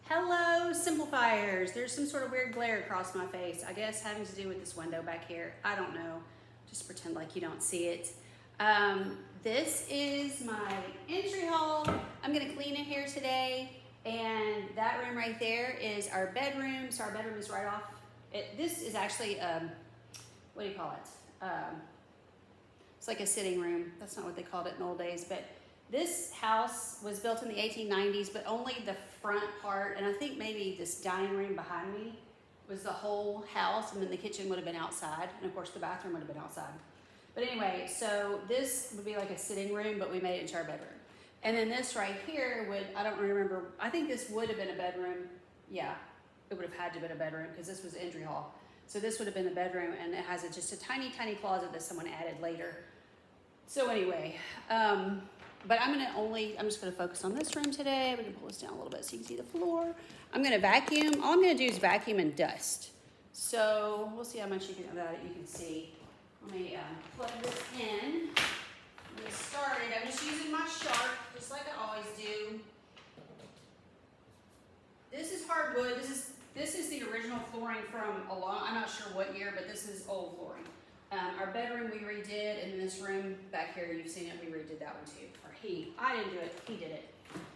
Hello, simplifiers. There's some sort of weird glare across my face. I guess having to do with this window back here. I don't know. Just pretend like you don't see it. This is my entry hall. I'm gonna clean it here today. And that room right there is our bedroom. So our bedroom is right off. This is actually, what do you call it? It's like a sitting room. That's not what they called it in the old days, but this house was built in the 1890s, but only the front part, and I think maybe this dining room behind me was the whole house, and then the kitchen would have been outside, and of course the bathroom would have been outside. But anyway, so this would be like a sitting room, but we made it into our bedroom. And then this right here would, I don't remember, I think this would have been a bedroom. Yeah, it would have had to have been a bedroom because this was the entry hall. So this would have been the bedroom, and it has just a tiny, tiny closet that someone added later. So anyway, but I'm just gonna focus on this room today. We can pull this down a little bit so you can see the floor. I'm gonna vacuum. All I'm gonna do is vacuum and dust. So we'll see how much you can see. Let me plug this in. Get started. I'm just using my Shark, just like I always do. This is hardwood. This is the original flooring from I'm not sure what year, but this is old flooring. Our bedroom we redid, and in this room back here, you've seen it, we redid that one too. Or I didn't do it, he did it.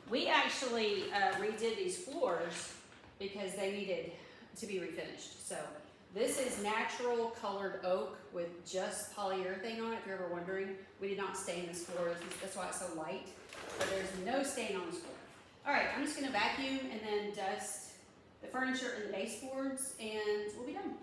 We actually redid these floors because they needed to be refinished. So this is natural colored oak with just polyurethane on it, if you're ever wondering. We did not stain this floor, that's why it's so light. But there's no stain on this floor. All right, I'm just gonna vacuum and then dust the furniture and the baseboards, and we'll be done.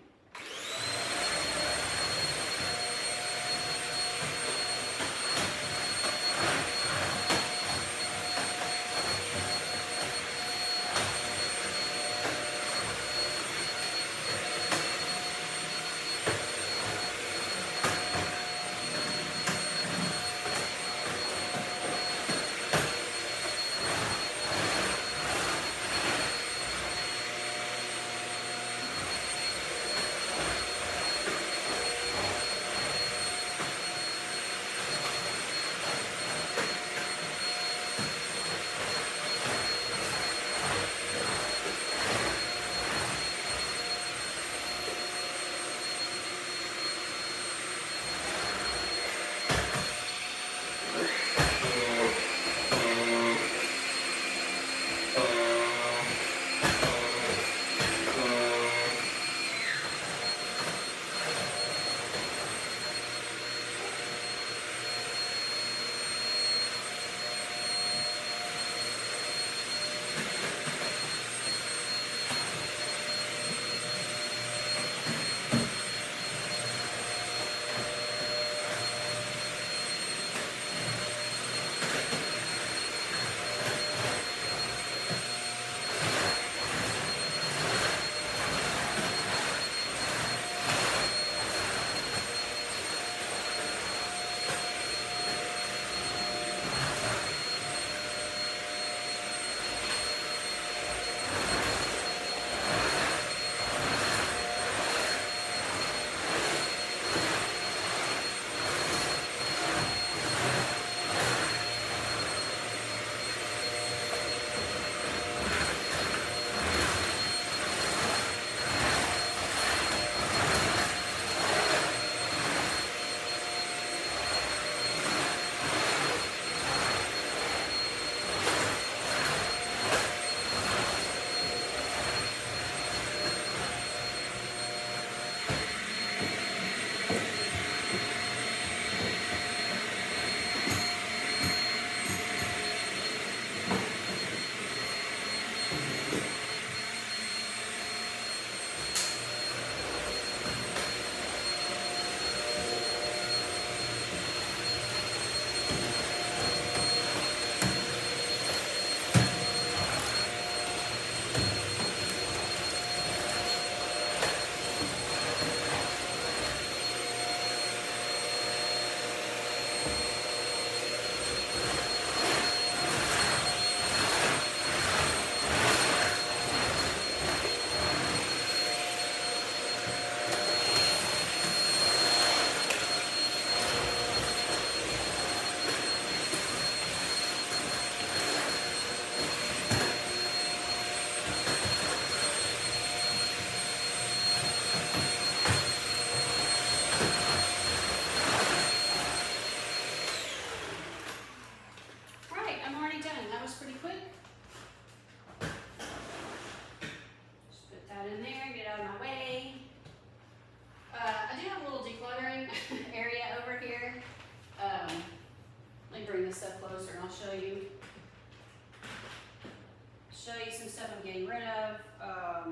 you some stuff I'm getting rid of.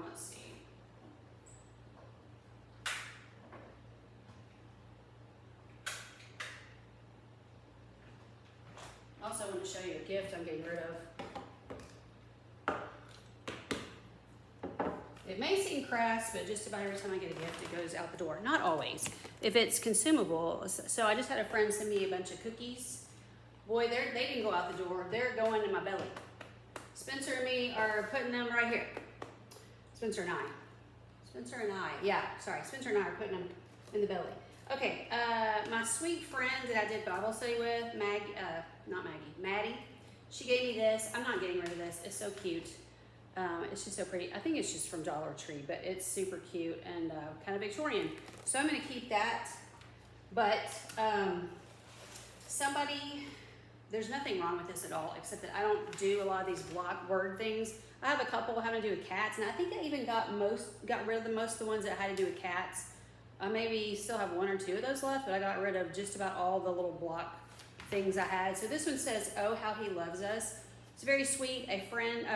Let's see. Also want to show you a gift I'm getting rid of. It may seem crass, but just about every time I get a gift, it goes out the door. Not always, if it's consumable. So I just had a friend send me a bunch of cookies. Boy, they didn't go out the door. They're going in my belly. Spencer and me are putting them right here. Spencer and I, Spencer and I are putting them in the belly. Okay, my sweet friend that I did Bible study with, Maddie, she gave me this. I'm not getting rid of this. It's so cute. It's just so pretty. I think it's just from Dollar Tree, but it's super cute and kind of Victorian. So I'm going to keep that. But there's nothing wrong with this at all, except that I don't do a lot of these block word things. I have a couple having to do with cats, and I think I even got rid of most of the ones that had to do with cats. I maybe still have one or two of those left, but I got rid of just about all the little block things I had. So this one says, "Oh, how he loves us." It's very sweet. A friend,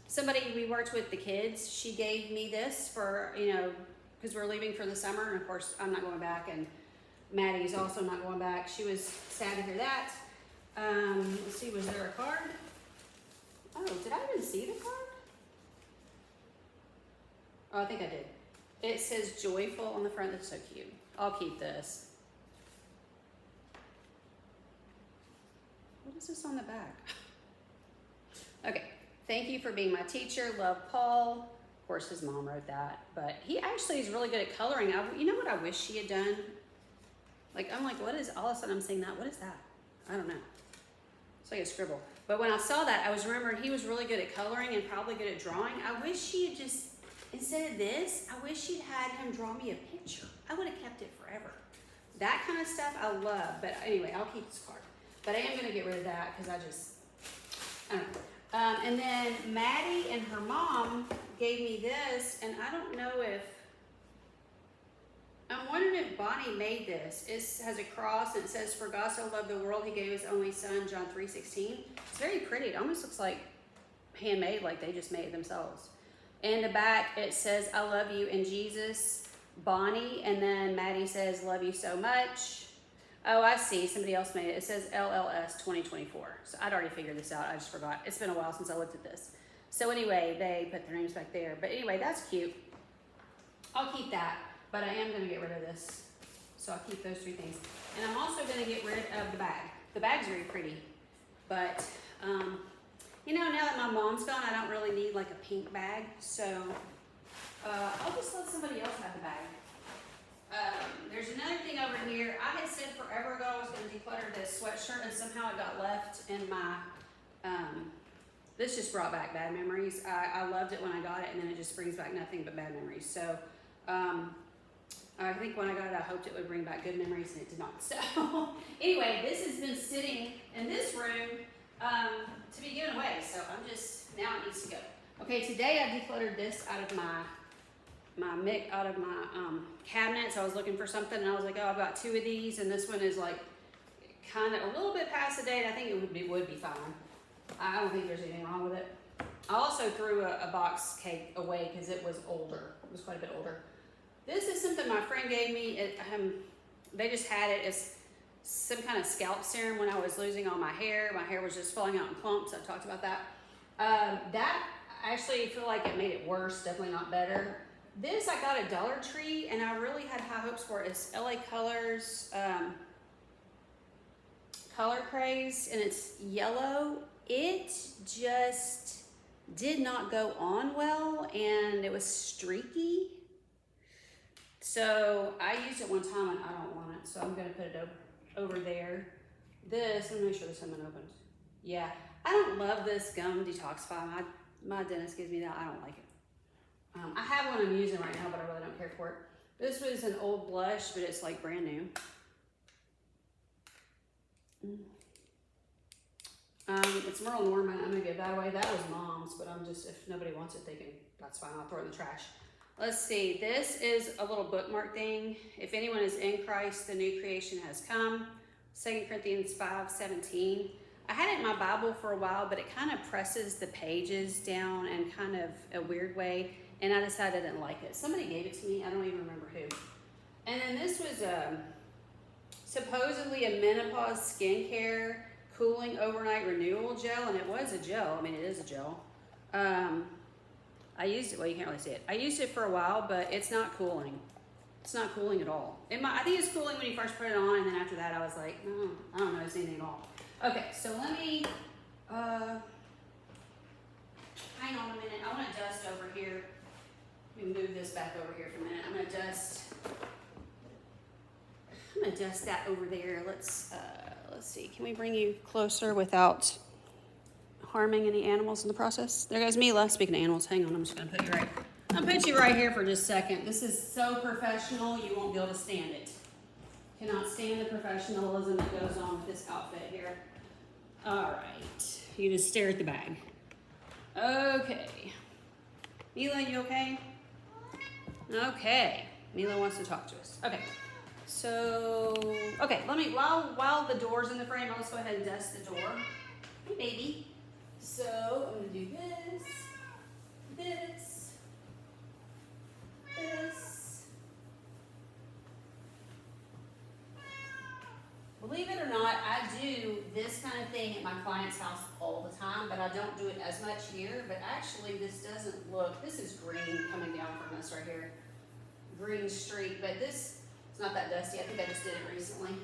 somebody we worked with the kids, she gave me this for, because we're leaving for the summer, and of course I'm not going back, and Maddie's also not going back. She was sad to hear that. Let's see, was there a card? Oh, did I even see the card? Oh, I think I did. It says joyful on the front. That's so cute. I'll keep this. What is this on the back? Okay. Thank you for being my teacher. Love, Paul. Of course, his mom wrote that, but he actually is really good at coloring. You know what I wish she had done? I'm like, what is, all of a sudden I'm saying that, what is that? I don't know. It's like a scribble. But when I saw that, I was remembering he was really good at coloring and probably good at drawing. I wish she had just, instead of this, I wish she'd had him draw me a picture. I would have kept it forever. That kind of stuff I love, but anyway, I'll keep this card. But I am gonna get rid of that because I don't know. And then Maddie and her mom gave me this, and I don't know if, I'm wondering if Bonnie made this. It has a cross and it says, "For God so loved the world, he gave his only son," John 3:16. It's very pretty. It almost looks like handmade, like they just made it themselves. In the back, it says, "I love you in Jesus, Bonnie." And then Maddie says, "Love you so much." Oh, I see. Somebody else made it. It says LLS 2024. So I'd already figured this out. I just forgot. It's been a while since I looked at this. So anyway, they put their names back there. But anyway, that's cute. I'll keep that. But I am going to get rid of this. So I'll keep those three things. And I'm also going to get rid of the bag. The bag's very pretty. But, now that my mom's gone, I don't really need like a pink bag. So I'll just let somebody else have the bag. There's another thing over here. I had said forever ago I was going to declutter this sweatshirt, and somehow it got left in my, this just brought back bad memories. I loved it when I got it, and then it just brings back nothing but bad memories. So I think when I got it, I hoped it would bring back good memories, and it did not. So anyway, this has been sitting in this room to be given away. So now it needs to go. Okay, today I decluttered this out of my cabinets. I was looking for something, and I was like, oh, I've got two of these, and this one is like kind of a little bit past the date. I think it would be fine. I don't think there's anything wrong with it. I also threw a box cake away because it was older. It was quite a bit older. This is something my friend gave me. They just had it as some kind of scalp serum when I was losing all my hair. My hair was just falling out in clumps. I've talked about that. That actually feel like it made it worse, definitely not better. This I got at Dollar Tree, and I really had high hopes for it. It's LA Colors Color Craze, and it's yellow. It just did not go on well, and it was streaky. So I used it one time, and I don't want it, so I'm going to put it over there. Let me make sure this one opens. Yeah, I don't love this gum detoxify. My dentist gives me that. I don't like it. I have one I'm using right now, but I really don't care for it. This was an old blush, but it's like brand new. It's Merle Norman. I'm gonna give that away. That was Mom's, but if nobody wants it, that's fine. I'll throw it in the trash. Let's see. This is a little bookmark thing. If anyone is in Christ, the new creation has come. 2 Corinthians 5:17. I had it in my Bible for a while, but it kind of presses the pages down in kind of a weird way, and I decided I didn't like it. Somebody gave it to me, I don't even remember who. And then this was supposedly a menopause skincare cooling overnight renewal gel, and it was a gel. I mean, it is a gel. I used it, well, you can't really see it. I used it for a while, but it's not cooling. It's not cooling at all. I think it's cooling when you first put it on, and then after that I was like, no, I don't notice anything at all. Okay, so let me, hang on a minute. I want to dust over here. Let me move this back over here for a minute. I'm going to dust that over there. Let's see. Can we bring you closer without harming any animals in the process? There goes Mila. Speaking of animals, hang on. I'm just going to put you right. I'll put you right here for just a second. This is so professional, you won't be able to stand it. Cannot stand the professionalism that goes on with this outfit here. All right. You just stare at the bag. Okay. Mila, you okay? Okay. Mila wants to talk to us. Okay. So, okay, let me, while the door's in the frame, I'll just go ahead and dust the door. Hey, baby. So, I'm going to do this, this, this. Believe it or not, I do this kind of thing at my client's house all the time, but I don't do it as much here. But actually, this doesn't look, this is green coming down from this right here. Green streak, but this, it's not that dusty. I think I just did it recently.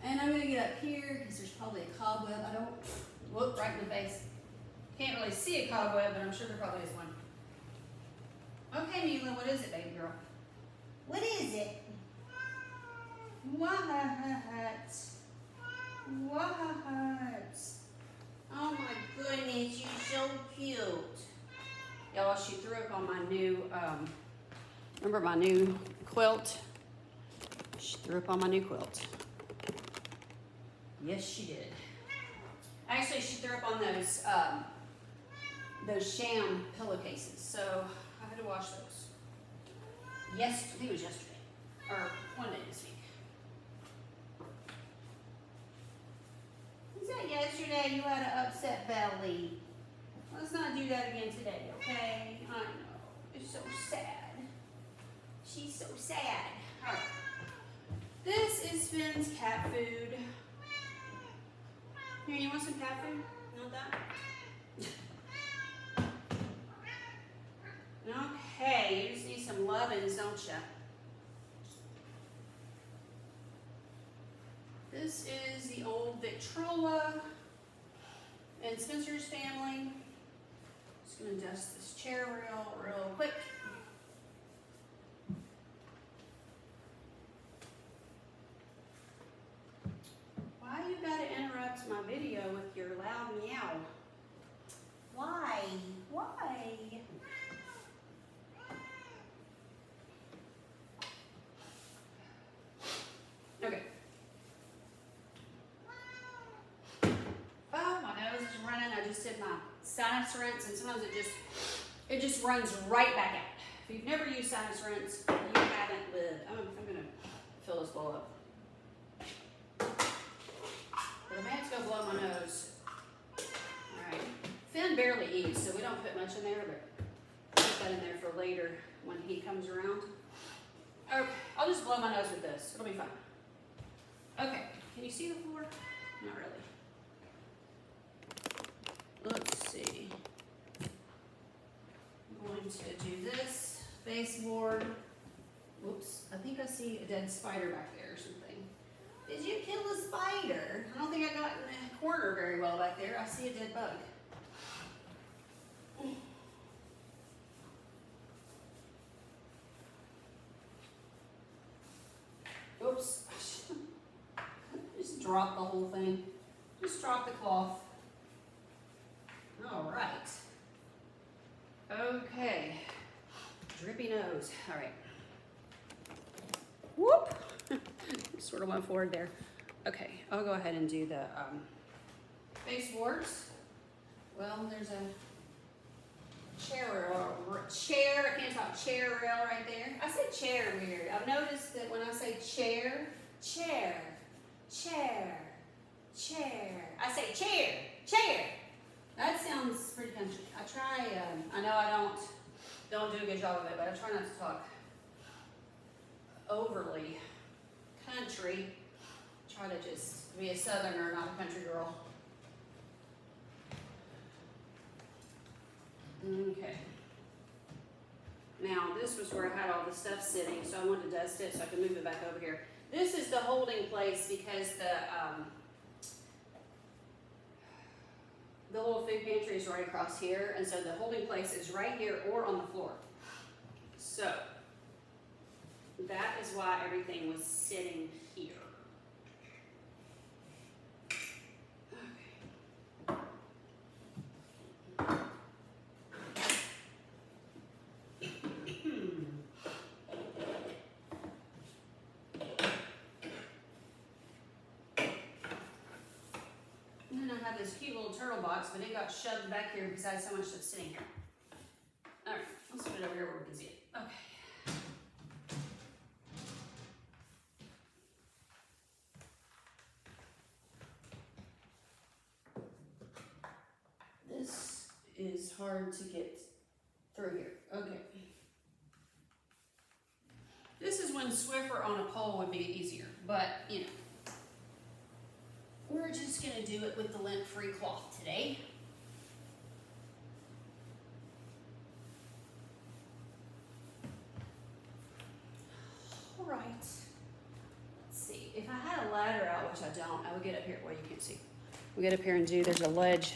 And I'm gonna get up here because there's probably a cobweb. I don't look right in the face. Can't really see a cobweb, but I'm sure there probably is one. Okay, Mila, what is it, baby girl? What is it? What? What? Oh my goodness, you're so cute. Y'all, she threw up on my new, remember my new quilt? She threw up on my new quilt. Yes, she did. Actually, she threw up on those sham pillowcases. So I had to wash those. Yes, I think it was yesterday, or one day this week. You said yesterday you had an upset belly. Let's not do that again today, okay? I know. It's so sad. She's so sad. All right. This is Finn's cat food. Here, you want some cat food? You want that? Okay, you just need some lovin's, don't you? This is the old Victrola and Spencer's family. Just gonna dust this chair real quick. Why you gotta interrupt my video with your loud meow? Why? Why? Okay. Oh, my nose is running. I just did my sinus rinse, and sometimes it just runs right back out. If you've never used sinus rinse, you haven't lived. I'm gonna fill this bowl up. But I'm going to go blow my nose. Alright. Finn barely eats, so we don't put much in there, but I'll put that in there for later when he comes around. Okay, I'll just blow my nose with this. It'll be fine. Okay, can you see the floor? Not really. Let's see. I'm going to do this baseboard. Whoops, I think I see a dead spider back there or something. Did you kill a spider? I don't think I got in the corner very well back there. I see a dead bug. Oops. Just drop the whole thing. Just drop the cloth. All right. Okay. Drippy nose. All right. Whoop. Sort of went forward there. Okay, I'll go ahead and do the baseboards. Well, there's a chair rail, I can't talk, chair rail right there. I said chair weird. I've noticed that when I say chair, chair. I say chair, chair. That sounds pretty country. I try, I know I don't do a good job of it, but I try not to talk overly country. Try to just be a southerner, not a country girl. Okay. Now, this was where I had all the stuff sitting, so I wanted to dust it so I could move it back over here. This is the holding place because the little food pantry is right across here, and so the holding place is right here or on the floor. So, that is why everything was sitting here. I have this cute little turtle box, but it got shoved back here because I had so much stuff sitting here. All right, let's put it over here where we can see it. Okay. This is hard to get through here. Okay. This is when Swiffer on a pole would be easier, but you know. We're just going to do it with the lint-free cloth today. All right. Let's see. If I had a ladder out, which I don't, I would get up here. Well, you can't see. We get up here and there's a ledge.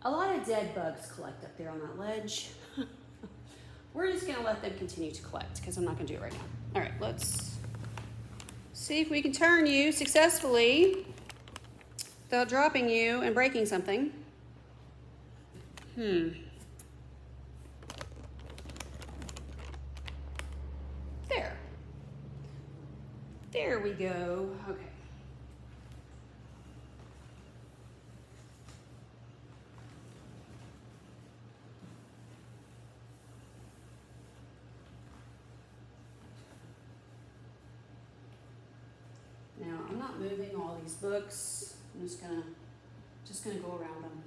A lot of dead bugs collect up there on that ledge. We're just going to let them continue to collect because I'm not going to do it right now. All right, let's see if we can turn you successfully without dropping you and breaking something. There. There we go. Okay. Now, I'm not moving all these books. I'm just gonna go around them.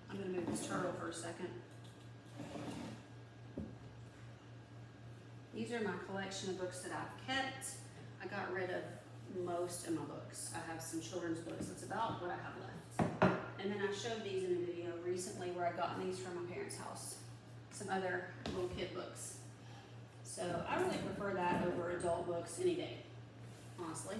I'm gonna move this turtle for a second. These are my collection of books that I've kept. I got rid of most of my books. I have some children's books. That's about what I have left. And then I showed these in a video recently where I got these from my parents' house. Some other little kid books. So I really prefer that over adult books any day, honestly.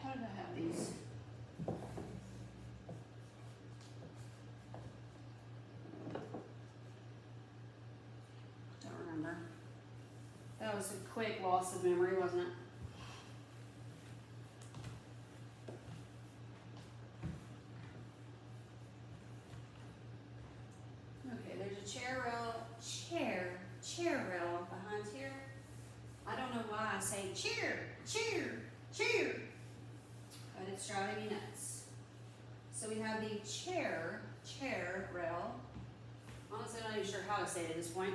How did I have these? Don't remember. That was a quick loss of memory, wasn't it? Okay, there's a chair rail behind here. I don't know why I say chair, but it's driving me nuts. So we have the chair rail. Honestly, I'm not even sure how to say it at this point.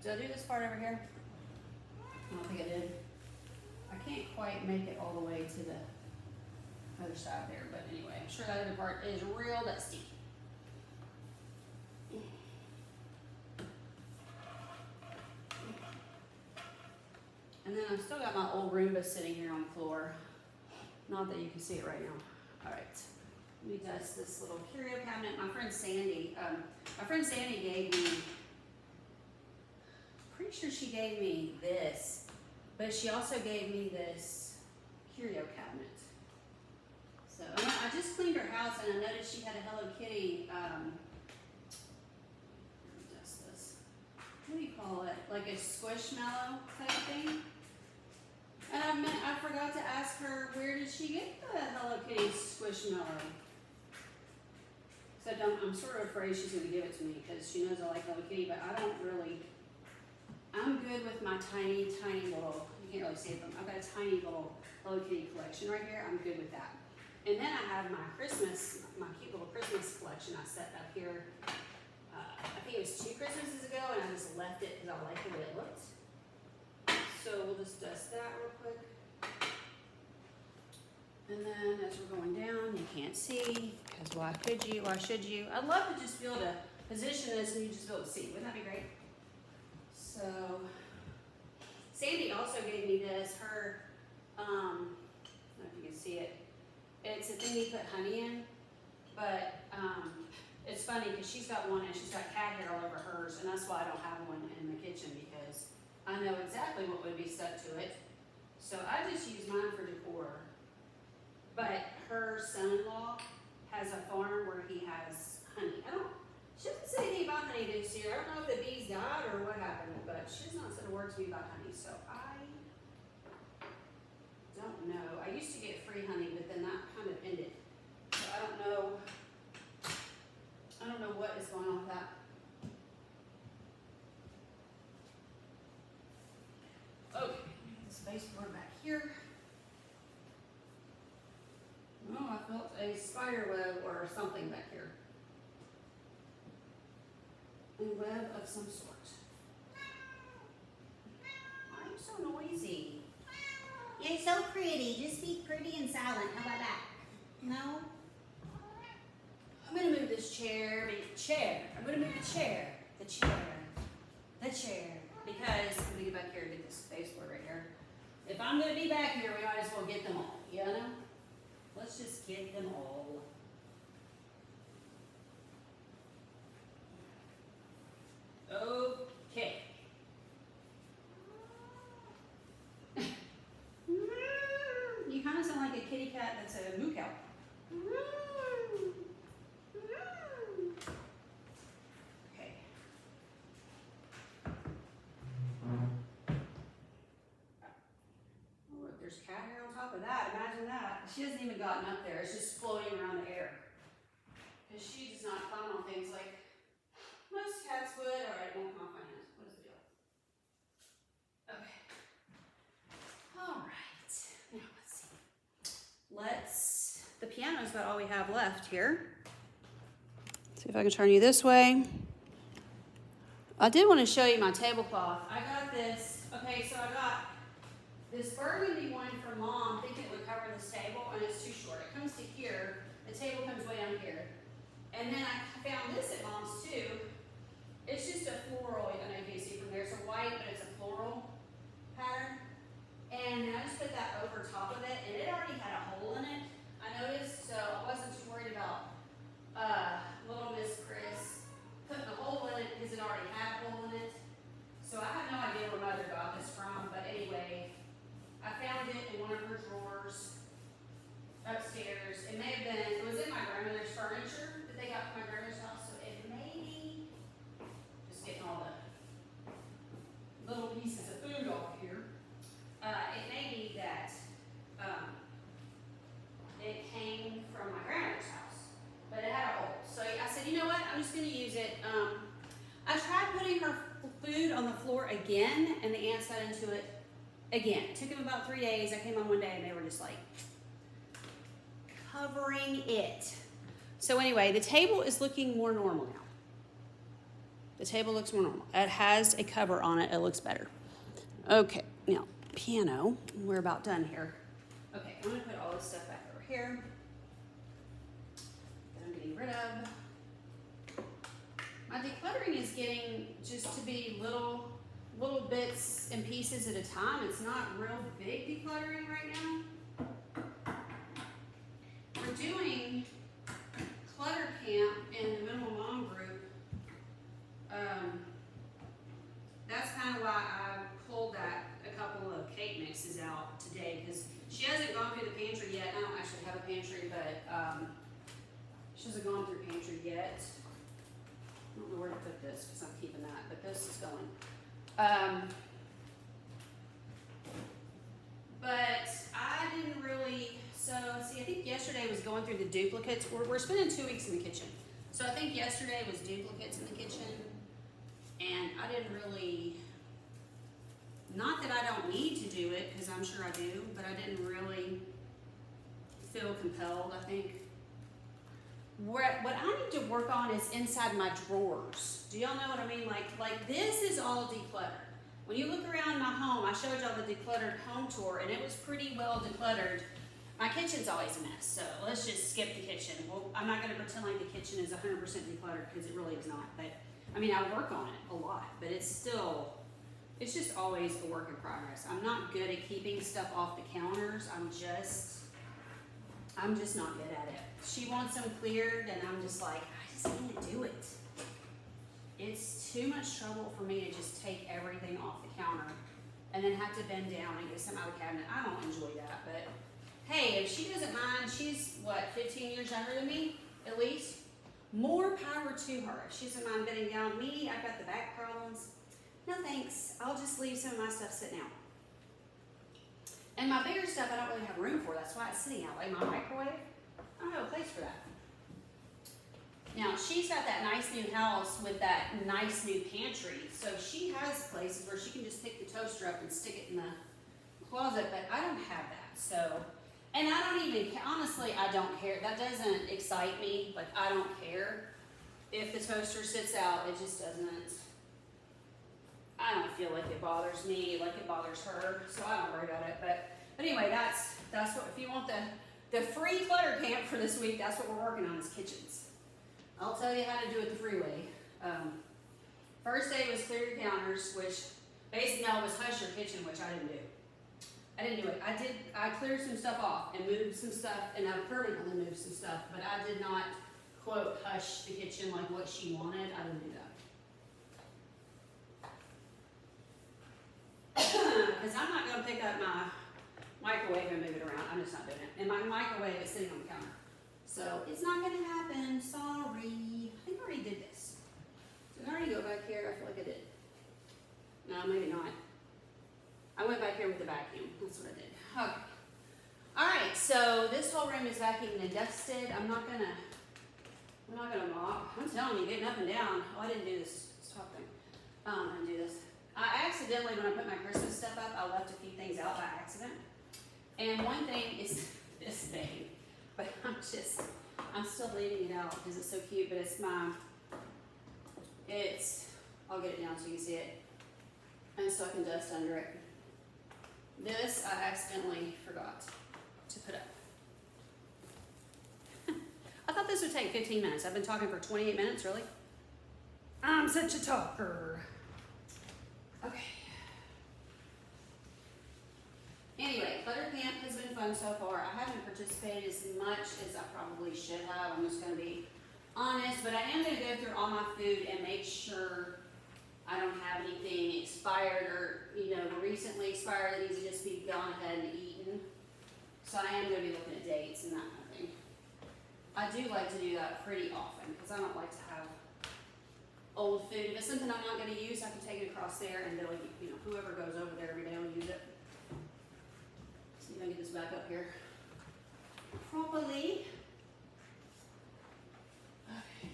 Did I do this part over here? I don't think I did. I can't quite make it all the way to the other side there, but anyway, I'm sure that other part is real dusty. And then I've still got my old Roomba sitting here on the floor. Not that you can see it right now. All right, let me dust this little curio cabinet. My friend Sandy gave me, pretty sure she gave me this, but she also gave me this curio cabinet. So I just cleaned her house and I noticed she had a Hello Kitty, let me dust this. What do you call it? Like a squishmallow type thing? I forgot to ask her, where did she get the Hello Kitty Squishmallow? So I'm sort of afraid she's gonna give it to me because she knows I like Hello Kitty, but I don't really. I'm good with my tiny, tiny little. You can't really see it, but I've got a tiny little Hello Kitty collection right here. I'm good with that. And then I have my cute little Christmas collection I set up here. I think it was 2 Christmases ago, and I just left it because I like the way it looked. So we'll just dust that real quick. And then as we're going down, you can't see, because why could you, why should you? I'd love to just be able to position this and you just be able to see. Wouldn't that be great? So, Sandy also gave me this, her, I don't know if you can see it. It's a thing you put honey in, but it's funny because she's got one and she's got cat hair all over hers, and that's why I don't have one in the kitchen, because I know exactly what would be stuck to it. So I just use mine for decor. But her son-in-law has a farm where he has honey. She doesn't say anything about honey this year. I don't know if the bees died or what happened, but she's not said a word to me about honey. So I don't know. I used to get free honey, but then that kind of ended. So I don't know what is going on with that. Okay, the space board back here. Oh, I felt a spider web or something back here. A web of some sort. Why are you so noisy? You're so pretty. Just be pretty and silent. How about that? No? I'm gonna move this chair. I'm gonna move the chair. The chair. Because I'm gonna get back here and get this baseboard right here. If I'm gonna be back here, we might as well get them all. You know? Let's just get them all. Okay. You kind of sound like a kitty cat that's a moo cow. Okay. Oh, look, there's cat hair on top of that. Imagine that. She hasn't even gotten up there. It's just floating around the air. Because she does not climb on things like most cats would. All right, won't come off my hands. What is the deal? Okay. All right. Now let's see. The piano's about all we have left here. See if I can turn you this way. I did want to show you my tablecloth. I got this. Okay, so I got this burgundy one from Mom, thinking it would cover this table, and it's too short. It comes to here. The table comes way down here. And then I found this at Mom's too. It's just a floral, I don't know if you can see from there. It's a white, but it's a floral pattern. And I just put that over top of it, and it already had a hole in it, I noticed, so I wasn't too worried about little Miss Chris putting a hole in it because it already had a hole in it. So I have no idea where Mother got this from, but anyway, I found it in one of her drawers upstairs. It may have been, it was in my grandmother's furniture that they got from my grandmother's house, so it may be, just getting all the little pieces of food off here. It may be that it came from my grandmother's house, but it had a hole. So I said, you know what, I'm just going to use it. I tried putting her food on the floor again, and the ants got into it again. It took them about 3 days. I came on one day, and they were just like covering it. So anyway, the table is looking more normal now. The table looks more normal. It has a cover on it. It looks better. Okay, now piano. We're about done here. Okay, I'm going to put all this stuff back over here that I'm getting rid of. My decluttering is getting just to be little bits and pieces at a time. It's not real big decluttering right now. We're doing Clutter Camp in the Minimal Mom group. That's kind of why I pulled a couple of cake mixes out today, because she hasn't gone through the pantry yet. I don't actually have a pantry, but she hasn't gone through pantry yet. I don't know where to put this because I'm keeping that, but this is going. But I didn't really, so see, I think yesterday was going through the duplicates. We're spending 2 weeks in the kitchen. So I think yesterday was duplicates in the kitchen. And I didn't really, not that I don't need to do it, because I'm sure I do, but I didn't really feel compelled, I think. What I need to work on is inside my drawers. Do y'all know what I mean? Like this is all decluttered. When you look around my home, I showed y'all the decluttered home tour, and it was pretty well decluttered. My kitchen's always a mess, so let's just skip the kitchen. Well, I'm not gonna pretend like the kitchen is 100% decluttered, because it really is not. But I mean, I work on it a lot, but it's just always a work in progress. I'm not good at keeping stuff off the counters. I'm just not good at it. She wants them cleared, and I'm just like, I just can't do it. It's too much trouble for me to just take everything off the counter and then have to bend down and get some out of the cabinet. I don't enjoy that, but hey, if she doesn't mind, she's what, 15 years younger than me, at least? More power to her. If she doesn't mind bending down. Me, I've got the back problems. No thanks, I'll just leave some of my stuff sitting out. And my bigger stuff I don't really have room for, that's why it's sitting out. Like my microwave, I don't have a place for that. Now, she's got that nice new house with that nice new pantry, so she has places where she can just pick the toaster up and stick it in the closet, but I don't have that, so. And I don't even, honestly, I don't care. That doesn't excite me, like I don't care if the toaster sits out, it just doesn't. I don't feel like it bothers me, like it bothers her, so I don't worry about it. But anyway, that's what, if you want the free clutter camp for this week, that's what we're working on is kitchens. I'll tell you how to do it the free way. First day was clear your counters, which basically was hush your kitchen, which I didn't do. I didn't do it. I cleared some stuff off and moved some stuff, and I permanently moved some stuff, but I did not, quote, hush the kitchen like what she wanted. I didn't do that. Because I'm not going to pick up my microwave and move it around. I'm just not doing it. And my microwave is sitting on the counter. So it's not going to happen. Sorry. I think I already did this. Did I already go back here? I feel like I did. No, maybe not. I went back here with the vacuum. That's what I did. Okay. All right. So this whole room is vacuumed and dusted. I'm not gonna mop. I'm telling you, getting up and down. Oh, I didn't do this top thing. I didn't do this. I accidentally, when I put my Christmas stuff up, I left a few things out by accident. And one thing is this thing, but I'm still leaving it out because it's so cute. But I'll get it down so you can see it, and so I can dust under it. This I accidentally forgot to put up. I thought this would take 15 minutes. I've been talking for 28 minutes, really? I'm such a talker. Okay. Anyway, clutter camp has been fun so far. I haven't participated as much as I probably should have. I'm just going to be honest, but I am going to go through all my food and make sure I don't have anything expired or, recently expired that needs to just be gone ahead and eaten. So I am going to be looking at dates and that kind of thing. I do like to do that pretty often because I don't like to have old food. If it's something I'm not going to use, I can take it across there and they'll, whoever goes over there every day will use it. See if I can get this back up here properly. Okay.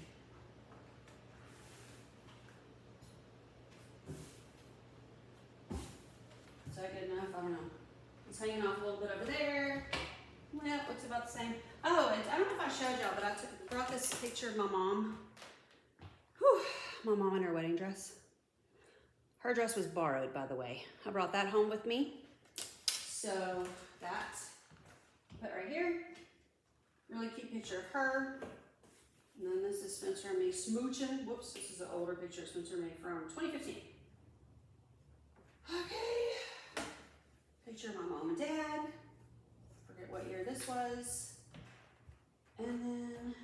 Is that good enough? I don't know. It's hanging off a little bit over there. Well, it looks about the same. Oh, I don't know if I showed y'all, but I brought this picture of my mom. Whew, my mom in her wedding dress. Her dress was borrowed, by the way. I brought that home with me. So that, put right here. Really cute picture of her. And then this is Spencer and me smooching. Whoops, this is an older picture of Spencer and me from 2015. Okay. Picture of my mom and dad. Forget what year this was. And then,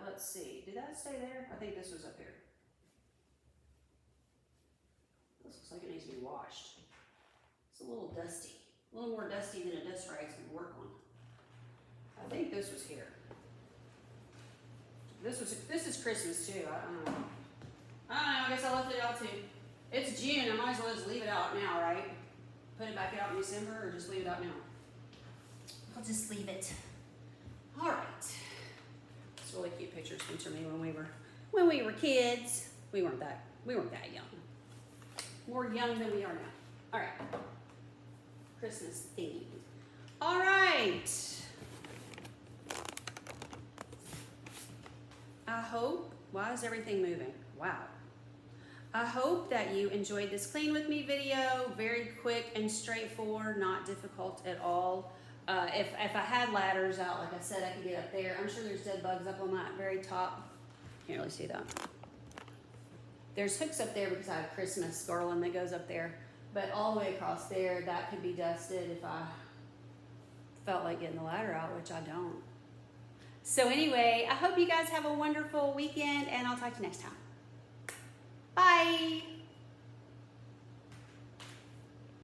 let's see. Did that stay there? I think this was up here. This looks like it needs to be washed. It's a little dusty. A little more dusty than a dust rag's gonna work on. I think this was here. This is Christmas too. I don't know. I guess I left it out too. It's June. I might as well just leave it out now, right? put it back out in December or just leave it out now? I'll just leave it. All right. It's a really cute picture Spencer made when we were kids. We weren't that young. More young than we are now. All right. Christmas themed. All right. I hope, why is everything moving? Wow. I hope that you enjoyed this clean with me video. Very quick and straightforward, not difficult at all. If I had ladders out, like I said, I could get up there. I'm sure there's dead bugs up on that very top. Can't really see that. There's hooks up there because I have a Christmas garland that goes up there. But all the way across there, that could be dusted if I felt like getting the ladder out, which I don't. So anyway, I hope you guys have a wonderful weekend, and I'll talk to you next time. Bye.